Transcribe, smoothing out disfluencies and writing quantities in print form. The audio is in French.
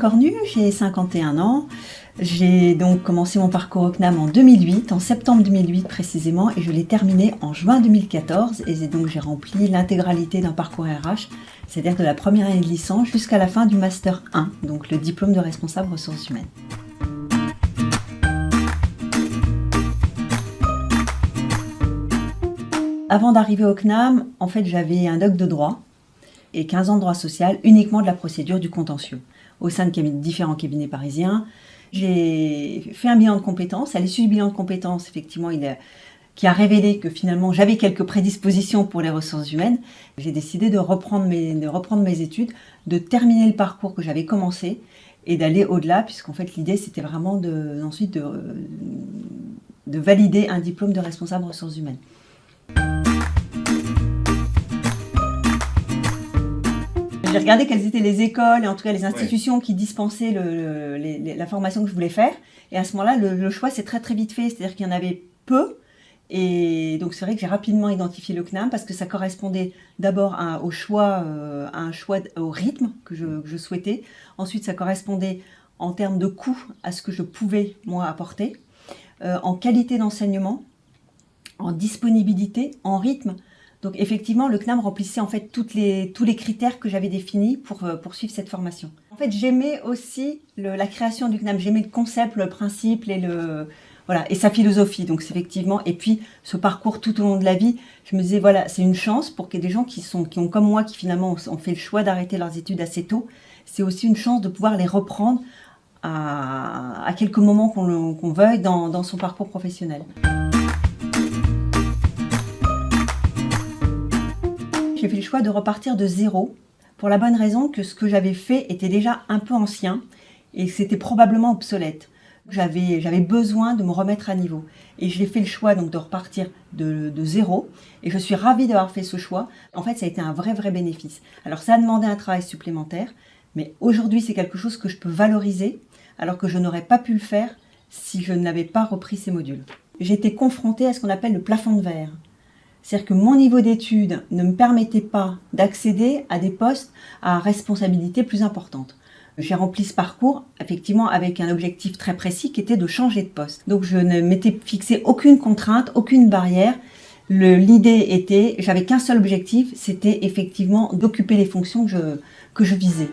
Cornu, j'ai 51 ans. J'ai donc commencé mon parcours au CNAM en 2008, en septembre 2008 précisément, et je l'ai terminé en juin 2014. Et donc j'ai rempli l'intégralité d'un parcours RH, c'est-à-dire de la première année de licence jusqu'à la fin du Master 1, donc le diplôme de responsable ressources humaines. Avant d'arriver au CNAM, en fait, j'avais un doc de droit et 15 ans de droit social, uniquement de la procédure du contentieux, au sein de différents cabinets parisiens. J'ai fait un bilan de compétences. À l'issue du bilan de compétences, effectivement, qui a révélé que finalement j'avais quelques prédispositions pour les ressources humaines, j'ai décidé de reprendre mes études, de terminer le parcours que j'avais commencé et d'aller au-delà, puisqu'en fait l'idée c'était vraiment ensuite de valider un diplôme de responsable ressources humaines. J'ai regardé quelles étaient les écoles et en tout cas les institutions qui dispensaient la formation que je voulais faire. Et à ce moment-là, le choix s'est très très vite fait. C'est-à-dire qu'il y en avait peu. Et donc c'est vrai que j'ai rapidement identifié le CNAM parce que ça correspondait d'abord au choix, au rythme que je souhaitais. Ensuite, ça correspondait en termes de coût à ce que je pouvais moi apporter, en qualité d'enseignement, en disponibilité, en rythme. Donc effectivement, le CNAM remplissait en fait tous les critères que j'avais définis pour poursuivre cette formation. En fait, j'aimais aussi la création du CNAM, j'aimais le concept, le principe et sa philosophie. Donc c'est effectivement, et puis ce parcours tout au long de la vie, je me disais voilà, c'est une chance pour que des gens qui ont comme moi, qui finalement ont fait le choix d'arrêter leurs études assez tôt, c'est aussi une chance de pouvoir les reprendre à quelques moments qu'on veuille dans son parcours professionnel. J'ai fait le choix de repartir de zéro pour la bonne raison que ce que j'avais fait était déjà un peu ancien et c'était probablement obsolète. J'avais besoin de me remettre à niveau et j'ai fait le choix donc de repartir de zéro et je suis ravie d'avoir fait ce choix. En fait, ça a été un vrai bénéfice. Alors ça a demandé un travail supplémentaire, mais aujourd'hui c'est quelque chose que je peux valoriser alors que je n'aurais pas pu le faire si je n'avais pas repris ces modules. J'ai été confrontée à ce qu'on appelle le plafond de verre. C'est-à-dire que mon niveau d'études ne me permettait pas d'accéder à des postes à responsabilité plus importante. J'ai rempli ce parcours, effectivement, avec un objectif très précis qui était de changer de poste. Donc je ne m'étais fixé aucune contrainte, aucune barrière. L'idée était, j'avais qu'un seul objectif, c'était effectivement d'occuper les fonctions que je visais.